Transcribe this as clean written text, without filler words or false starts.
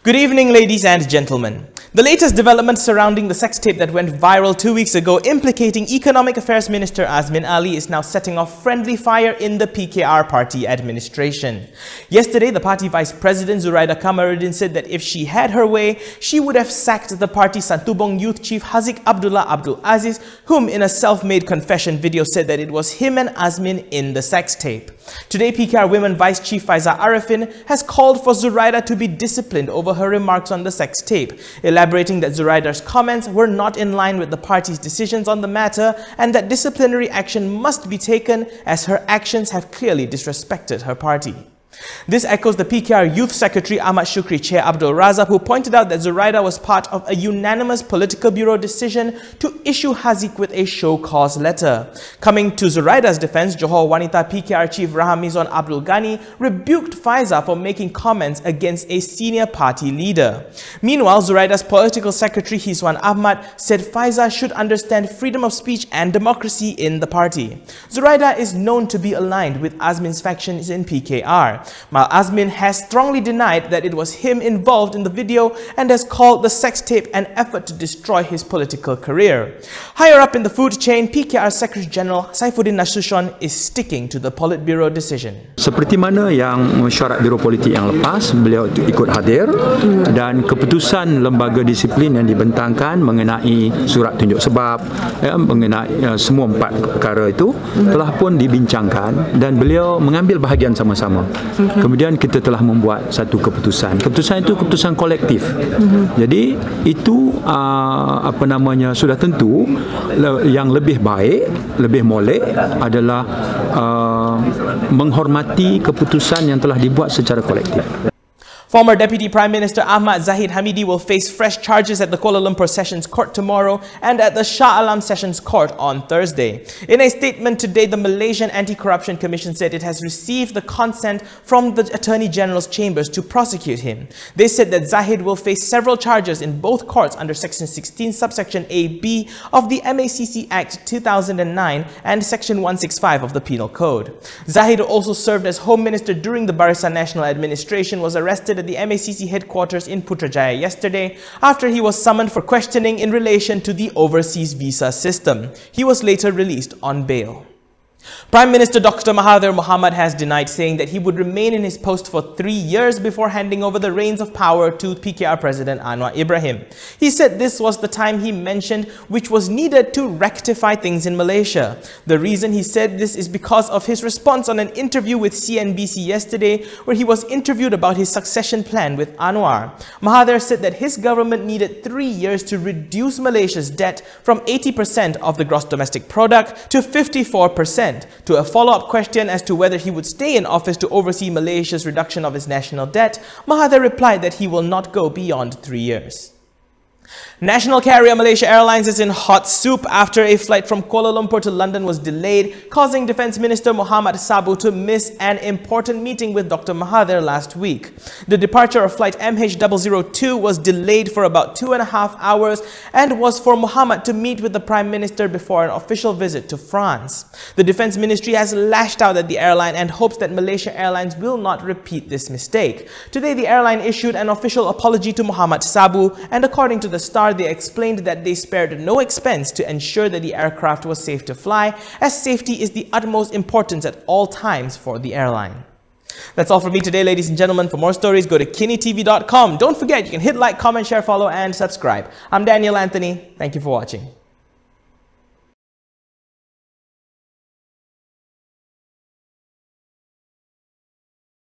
Good evening, ladies and gentlemen. The latest development surrounding the sex tape that went viral 2 weeks ago implicating Economic Affairs Minister Azmin Ali is now setting off friendly fire in the PKR party administration. Yesterday, the party vice president Zuraida Kamaruddin said that if she had her way, she would have sacked the party's Santubong youth chief Haziq Abdullah Aziz, whom in a self-made confession video said that it was him and Azmin in the sex tape. Today, PKR Women Vice Chief Faiza Arifin has called for Zuraida to be disciplined over her remarks on the sex tape, elaborating that Zuraida's comments were not in line with the party's decisions on the matter and that disciplinary action must be taken as her actions have clearly disrespected her party. This echoes the PKR Youth Secretary Ahmad Shukri Chair Abdul, who pointed out that Zuraida was part of a unanimous political bureau decision to issue Haziq with a show cause letter. Coming to Zuraida's defense, Johor Wanita PKR Chief Rahamizon Abdul Ghani rebuked Faiza for making comments against a senior party leader. Meanwhile, Zuraida's political secretary Hiswan Ahmad said Faiza should understand freedom of speech and democracy in the party. Zuraida is known to be aligned with Azmin's factions in PKR. While Azmin has strongly denied that it was him involved in the video and has called the sex tape an effort to destroy his political career. Higher up in the food chain, PKR Secretary General Saifuddin Nasution is sticking to the Politburo decision. Seperti mana yang mesyuarat Biro Politik yang lepas, beliau ikut hadir dan keputusan lembaga disiplin yang dibentangkan mengenai surat tunjuk sebab, mengenai semua empat perkara itu telah pun dibincangkan dan beliau mengambil bahagian sama-sama. Kemudian kita telah membuat satu keputusan. Keputusan itu keputusan kolektif. Jadi itu sudah tentu yang lebih baik, lebih molek adalah menghormati keputusan yang telah dibuat secara kolektif. Former Deputy Prime Minister Ahmad Zahid Hamidi will face fresh charges at the Kuala Lumpur Sessions Court tomorrow and at the Shah Alam Sessions Court on Thursday. In a statement today, the Malaysian Anti-Corruption Commission said it has received the consent from the Attorney General's chambers to prosecute him. They said that Zahid will face several charges in both courts under Section 16, subsection A-B of the MACC Act 2009 and Section 165 of the Penal Code. Zahid also served as Home Minister during the Barisan Nasional Administration, was arrested at the MACC headquarters in Putrajaya yesterday after he was summoned for questioning in relation to the overseas visa system. He was later released on bail. Prime Minister Dr. Mahathir Mohamad has denied, saying that he would remain in his post for 3 years before handing over the reins of power to PKR President Anwar Ibrahim. He said this was the time he mentioned which was needed to rectify things in Malaysia. The reason he said this is because of his response on an interview with CNBC yesterday, where he was interviewed about his succession plan with Anwar. Mahathir said that his government needed 3 years to reduce Malaysia's debt from 80% of the gross domestic product to 54%. To a follow-up question as to whether he would stay in office to oversee Malaysia's reduction of its national debt, Mahathir replied that he will not go beyond 3 years. National carrier Malaysia Airlines is in hot soup after a flight from Kuala Lumpur to London was delayed, causing Defence Minister Muhammad Sabu to miss an important meeting with Dr. Mahathir last week. The departure of flight MH002 was delayed for about 2.5 hours and was for Muhammad to meet with the Prime Minister before an official visit to France. The Defence Ministry has lashed out at the airline and hopes that Malaysia Airlines will not repeat this mistake. Today, the airline issued an official apology to Muhammad Sabu, and according to the Star, they explained that they spared no expense to ensure that the aircraft was safe to fly, as safety is the utmost importance at all times for the airline. That's all from me today, ladies and gentlemen. For more stories, go to KiniTV.com. Don't forget, you can hit like, comment, share, follow, and subscribe. I'm Daniel Anthony. Thank you for watching.